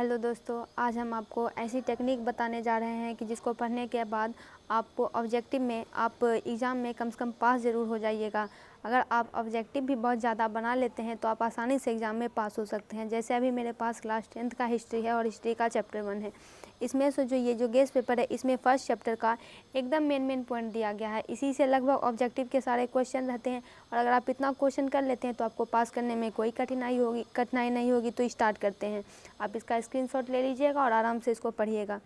Hello दोस्तों, आज हम आपको ऐसी टेक्निक बताने जा रहे हैं कि जिसको पढ़ने के बाद आप ऑब्जेक्टिव में आप एग्ज़ाम में कम से कम पास ज़रूर हो जाइएगा। अगर आप ऑब्जेक्टिव भी बहुत ज़्यादा बना लेते हैं तो आप आसानी से एग्ज़ाम में पास हो सकते हैं। जैसे अभी मेरे पास क्लास 10th का हिस्ट्री है और हिस्ट्री का चैप्टर 1 है। इसमें से जो गेस पेपर है इसमें फर्स्ट चैप्टर का एकदम मेन पॉइंट दिया गया है। इसी से लगभग ऑब्जेक्टिव के सारे क्वेश्चन रहते हैं और अगर आप इतना क्वेश्चन कर लेते हैं तो आपको पास करने में कोई कठिनाई नहीं होगी। तो स्टार्ट करते हैं। आप इसका स्क्रीनशॉट ले लीजिएगा और आराम से इसको पढ़िएगा।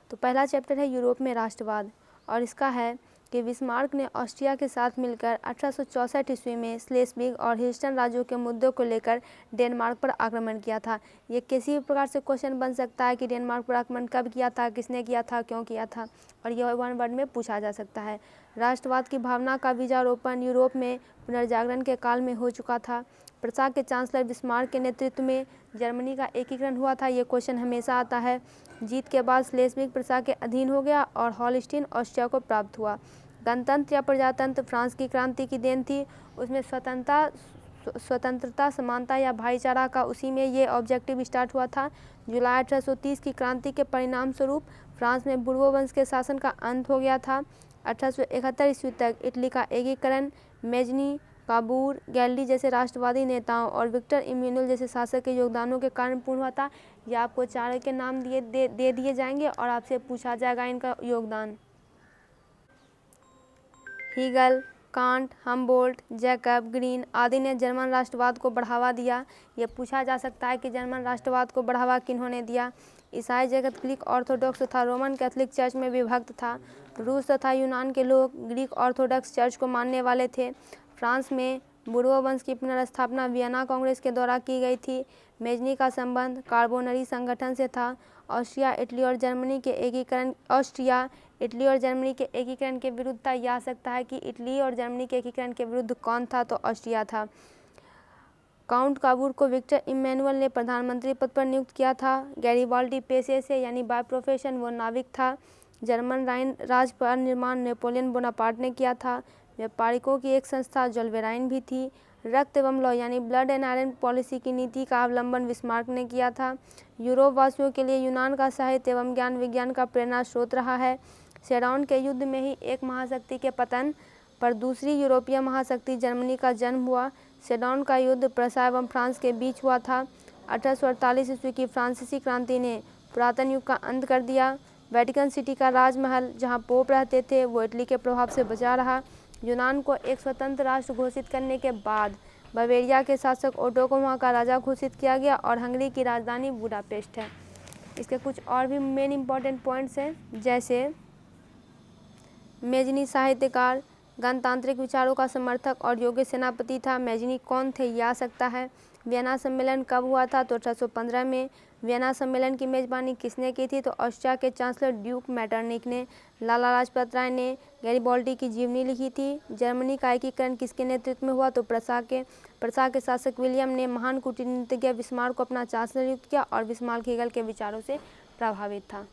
तो पहला चैप्टर है यूरोप में राष्ट्रवाद और इसका है कि बिस्मार्क ने ऑस्ट्रिया के साथ मिलकर 1864 ईस्वी में स्लेस्विग और हिल्स्टन राज्यों के मुद्दों को लेकर डेनमार्क पर आक्रमण किया था। ये किसी भी प्रकार से क्वेश्चन बन सकता है कि डेनमार्क पर आक्रमण कब किया था, किसने किया था, क्यों किया था, और यह 1 वर्ड में पूछा जा सकता है। राष्ट्रवाद की भावना का बीजारोपण यूरोप में पुनर्जागरण के काल में हो चुका था। प्रसा के चांसलर बिस्मार्क के नेतृत्व में जर्मनी का एकीकरण हुआ था। ये क्वेश्चन हमेशा आता है। जीत के बाद स्लेस्विग प्रसा के अधीन हो गया और हॉलस्टीन ऑस्ट्रिया को प्राप्त हुआ। गणतंत्र या प्रजातंत्र फ्रांस की क्रांति की देन थी। उसमें स्वतंत्रता, समानता या भाईचारा का उसी में ये ऑब्जेक्टिव स्टार्ट हुआ था। जुलाई 1830 की क्रांति के परिणाम स्वरूप फ्रांस में बुर्बो वंश के शासन का अंत हो गया था। 1871 ईस्वी तक इटली का एकीकरण मेजनी, काबूर, गैली जैसे राष्ट्रवादी नेताओं और विक्टर इमैनुअल जैसे शासक के योगदानों के कारण पूर्ण हुआ था। यह आपको चारों के नाम दे दिए जाएंगे और आपसे पूछा जाएगा इनका योगदान। Hegel, Kant, Humboldt, Jacob, Green आदि ने जर्मन राष्ट्रवाद को बढ़ावा दिया। ये पूछा जा सकता है कि जर्मन राष्ट्रवाद को बढ़ावा किन्होंने दिया। ईसाई जगत ग्रीक ऑर्थोडॉक्स तथा रोमन कैथोलिक चर्च में विभक्त था। रूस तथा यूनान के लोग ग्रीक ऑर्थोडॉक्स चर्च को मानने वाले थे। फ्रांस में बुर्बो वंश की पुनर्स्थापना वियना कांग्रेस के द्वारा की गई थी। मेजनी का संबंध कार्बोनरी संगठन से था। ऑस्ट्रिया, इटली और जर्मनी के एकीकरण के विरुद्ध था। यह आ सकता है कि इटली और जर्मनी के एकीकरण के विरुद्ध कौन था, तो ऑस्ट्रिया था। काउंट काबूर को विक्टर इमैनुअल ने प्रधानमंत्री पद पर नियुक्त किया था। गैरिबाल्डी पेशे से यानी बाय प्रोफेशन वो नाविक था। जर्मन राइन राज्य का निर्माण नेपोलियन बोनापार्ट ने किया था। व्यापारिकों की एक संस्था जोल्वेराइन भी थी। रक्त एवं लौ यानी ब्लड एंड आयरन पॉलिसी की नीति का अवलंबन बिस्मार्क ने किया था। यूरोप वासियों के लिए यूनान का साहित्य एवं ज्ञान विज्ञान का प्रेरणा स्रोत रहा है। सेडाउन के युद्ध में ही एक महाशक्ति के पतन पर दूसरी यूरोपीय महाशक्ति जर्मनी का जन्म हुआ। सेडाउन का युद्ध प्रसा एवं फ्रांस के बीच हुआ था। 1848 ईस्वी की फ्रांसीसी क्रांति ने पुरातन युग का अंत कर दिया। वेटिकन सिटी का राजमहल जहां पोप रहते थे वो इटली के प्रभाव से बचा रहा। यूनान को एक स्वतंत्र राष्ट्र घोषित करने के बाद बवेरिया के शासक ओटो को वहाँ का राजा घोषित किया गया और हंगरी की राजधानी बुडापेस्ट है। इसके कुछ और भी मेन इंपॉर्टेंट पॉइंट्स हैं, जैसे मेजनी साहित्यकार, गणतांत्रिक विचारों का समर्थक और योग्य सेनापति था। मेजनी कौन थे, यह आ सकता है। वियना सम्मेलन कब हुआ था, तो 1815 में। वियना सम्मेलन की मेजबानी किसने की थी, तो ऑस्ट्रिया के चांसलर ड्यूक मैटरनिक ने। लाला लाजपत राय ने गैरिबाल्डी की जीवनी लिखी थी। जर्मनी का एकीकरण किसके नेतृत्व में हुआ, तो प्रसा के शासक विलियम ने महान कूटनीतिज्ञ बिस्मार्क को अपना चांसलर नियुक्त किया और बिस्मार्क हीगल के विचारों से प्रभावित था।